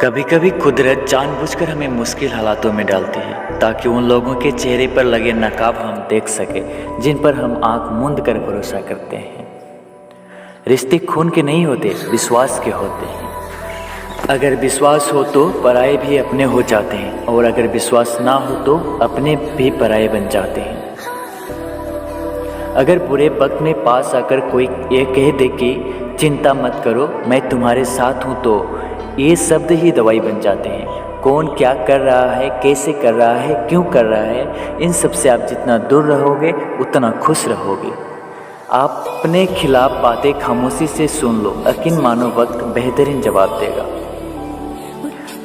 कभी कभी कुदरत जानबूझकर हमें मुश्किल हालातों में डालती है ताकि उन लोगों के चेहरे पर लगे नकाब हम देख सकें जिन पर हम आंख मूंद कर भरोसा करते हैं। रिश्ते खून के नहीं होते, विश्वास के होते हैं। अगर विश्वास हो तो पराये भी अपने हो जाते हैं और अगर विश्वास ना हो तो अपने भी पराये बन जाते हैं। अगर बुरे वक्त में पास आकर कोई ये कह दे कि चिंता मत करो मैं तुम्हारे साथ हूँ, तो ये शब्द ही दवाई बन जाते हैं। कौन क्या कर रहा है, कैसे कर रहा है, क्यों कर रहा है, इन सब से आप जितना दूर रहोगे उतना खुश रहोगे। आप अपने खिलाफ बातें खामोशी से सुन लो, यकीन मानो वक्त बेहतरीन जवाब देगा।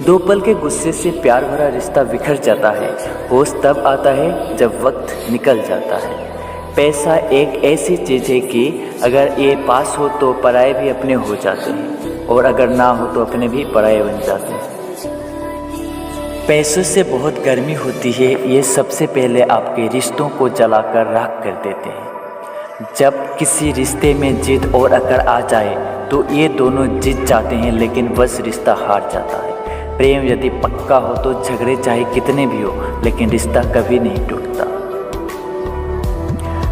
दो पल के गुस्से से प्यार भरा रिश्ता बिखर जाता है। होश तब आता है जब वक्त निकल जाता है। पैसा एक ऐसी चीज़ है कि अगर ये पास हो तो पराये भी अपने हो जाते हैं और अगर ना हो तो अपने भी पराये बन जाते हैं। पैसों से बहुत गर्मी होती है, ये सबसे पहले आपके रिश्तों को जलाकर राख कर देते हैं। जब किसी रिश्ते में जिद और अकड़ आ जाए तो ये दोनों जीत जाते हैं, लेकिन बस रिश्ता हार जाता है। प्रेम यदि पक्का हो तो झगड़े चाहे कितने भी हो, लेकिन रिश्ता कभी नहीं टूटता।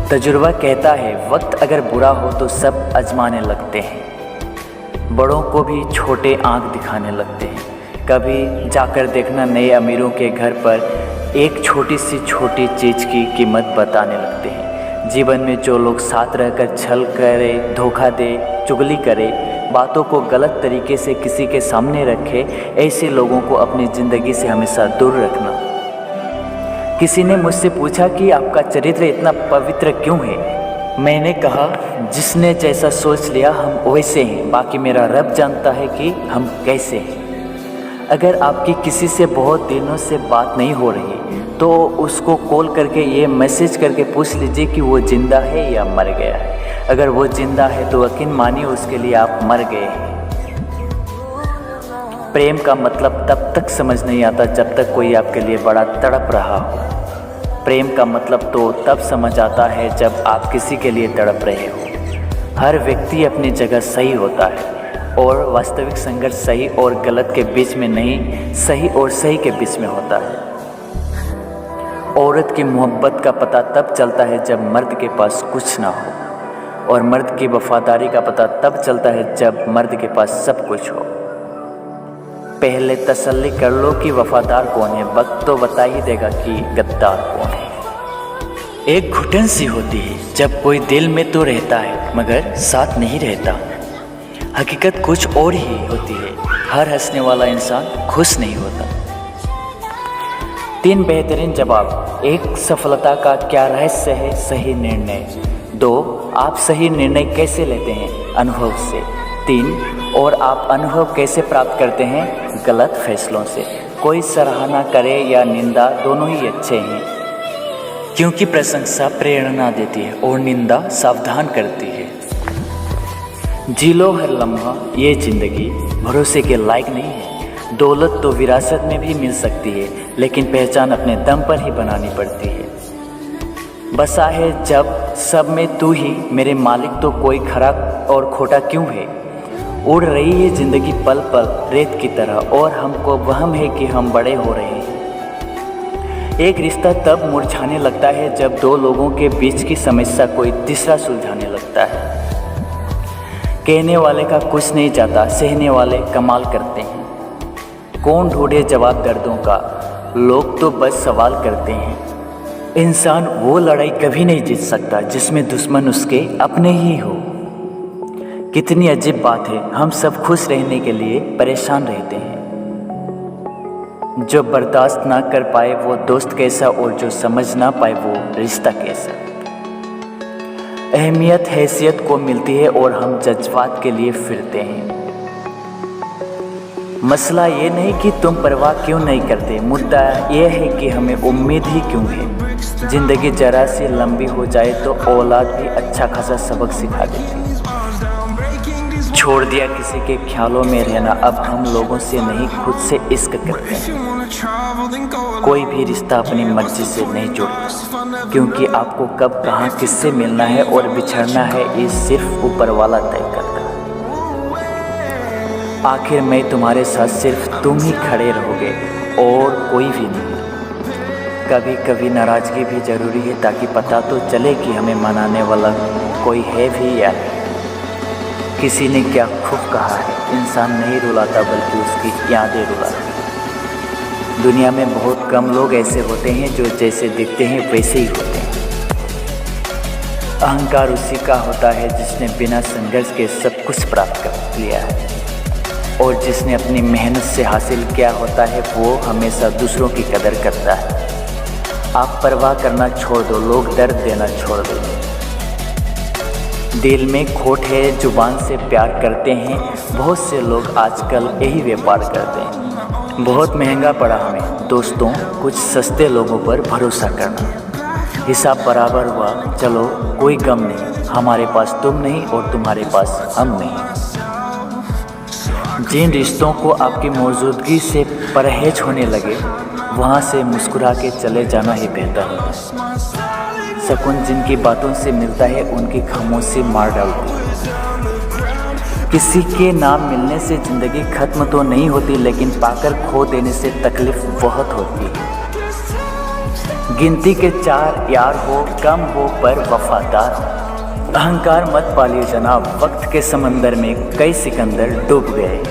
तजुर्बा कहता है वक्त अगर बुरा हो तो सब आजमाने लगते हैं। बड़ों को भी छोटे आंख दिखाने लगते हैं। कभी जाकर देखना नए अमीरों के घर पर एक छोटी छोटी चीज़ की कीमत बताने लगते हैं। जीवन में जो लोग साथ रहकर छल करे, धोखा दे, चुगली करे, बातों को गलत तरीके से किसी के सामने रखे, ऐसे लोगों को अपनी ज़िंदगी से हमेशा दूर रखना। किसी ने मुझसे पूछा कि आपका चरित्र इतना पवित्र क्यों है? मैंने कहा जिसने जैसा सोच लिया हम वैसे हैं, बाकी मेरा रब जानता है कि हम कैसे हैं। अगर आपकी किसी से बहुत दिनों से बात नहीं हो रही तो उसको कॉल करके ये मैसेज करके पूछ लीजिए कि वो ज़िंदा है या मर गया है। अगर वो ज़िंदा है तो यकीन मानिए उसके लिए आप मर गए हैं। प्रेम का मतलब तब तक समझ नहीं आता जब तक कोई आपके लिए बड़ा तड़प रहा हो। प्रेम का मतलब तो तब समझ आता है जब आप किसी के लिए तड़प रहे हो। हर व्यक्ति अपनी जगह सही होता है और वास्तविक संघर्ष सही और गलत के बीच में नहीं, सही और सही के बीच में होता है। औरत की मोहब्बत का पता तब चलता है जब मर्द के पास कुछ ना हो, और मर्द की वफादारी का पता तब चलता है जब मर्द के पास सब कुछ हो। पहले तसल्ली कर लो कि वफादार कौन है, वक्त तो बता ही देगा कि गद्दार कौन है। एक घुटन सी होती है जब कोई दिल में तो रहता है मगर साथ नहीं रहता। हकीकत कुछ और ही होती है, हर हंसने वाला इंसान खुश नहीं होता। 3 बेहतरीन जवाब। 1, सफलता का क्या रहस्य है? सही निर्णय। 2, आप सही निर्णय कैसे लेते हैं? अनुभव से। 3, और आप अनुभव कैसे प्राप्त करते हैं? गलत फैसलों से। कोई सराहना करे या निंदा, दोनों ही अच्छे हैं, क्योंकि प्रशंसा प्रेरणा देती है और निंदा सावधान करती है। जी लो हर लम्हा, ये ज़िंदगी भरोसे के लायक नहीं है। दौलत तो विरासत में भी मिल सकती है, लेकिन पहचान अपने दम पर ही बनानी पड़ती है। बसा है जब सब में तू ही मेरे मालिक, तो कोई खरा और खोटा क्यों है? उड़ रही है ज़िंदगी पल पल रेत की तरह, और हमको वहम है कि हम बड़े हो रहे हैं। एक रिश्ता तब मुरझाने लगता है जब 2 लोगों के बीच की समस्या कोई तीसरा सुलझाने लगता है। कहने वाले का कुछ नहीं जाता, सहने वाले कमाल करते हैं। कौन ढूंढे जवाब दर्दों का, लोग तो बस सवाल करते हैं। इंसान वो लड़ाई कभी नहीं जीत सकता जिसमें दुश्मन उसके अपने ही हो। कितनी अजीब बात है, हम सब खुश रहने के लिए परेशान रहते हैं। जो बर्दाश्त ना कर पाए वो दोस्त कैसा, और जो समझ ना पाए वो रिश्ता कैसा। अहमियत हैसियत को मिलती है और हम जज्बात के लिए फिरते हैं। मसला ये नहीं कि तुम परवाह क्यों नहीं करते, मुद्दा ये है कि हमें उम्मीद ही क्यों है। ज़िंदगी जरा सी लंबी हो जाए तो औलाद भी अच्छा खासा सबक सिखा देती है। छोड़ दिया किसी के ख्यालों में रहना, अब हम लोगों से नहीं खुद से इश्क करते हैं। कोई भी रिश्ता अपनी मर्जी से नहीं जुड़ता, क्योंकि आपको कब कहाँ किससे मिलना है और बिछड़ना है ये सिर्फ ऊपर वाला तय करता है। आखिर में तुम्हारे साथ सिर्फ तुम ही खड़े रहोगे और कोई भी नहीं। कभी कभी नाराज़गी भी ज़रूरी है ताकि पता तो चले कि हमें मनाने वाला कोई है भी या नहीं। किसी ने क्या खूब कहा है, इंसान नहीं रुलाता बल्कि उसकी यादें रुलाती। दुनिया में बहुत कम लोग ऐसे होते हैं जो जैसे दिखते हैं वैसे ही होते हैं। अहंकार उसी का होता है जिसने बिना संघर्ष के सब कुछ प्राप्त कर लिया है, और जिसने अपनी मेहनत से हासिल किया होता है वो हमेशा दूसरों की कदर करता है। आप परवाह करना छोड़ दो, लोग दर्द देना छोड़ देंगे। दिल में खोट है, जुबान से प्यार करते हैं। बहुत से लोग आजकल यही व्यापार करते हैं। बहुत महंगा पड़ा हमें दोस्तों कुछ सस्ते लोगों पर भरोसा करना। हिसाब बराबर हुआ, चलो कोई गम नहीं, हमारे पास तुम नहीं और तुम्हारे पास हम नहीं। जिन रिश्तों को आपकी मौजूदगी से परहेज होने लगे वहाँ से मुस्कुरा के चले जाना ही बेहतर है। सुकून जिनकी बातों से मिलता है उनकी खामोशी मार डालती है। किसी के नाम मिलने से ज़िंदगी खत्म तो नहीं होती, लेकिन पाकर खो देने से तकलीफ बहुत होती है। गिनती के 4 यार हो, कम हो पर वफादार हो। अहंकार मत पालिए जनाब, वक्त के समंदर में कई सिकंदर डूब गए।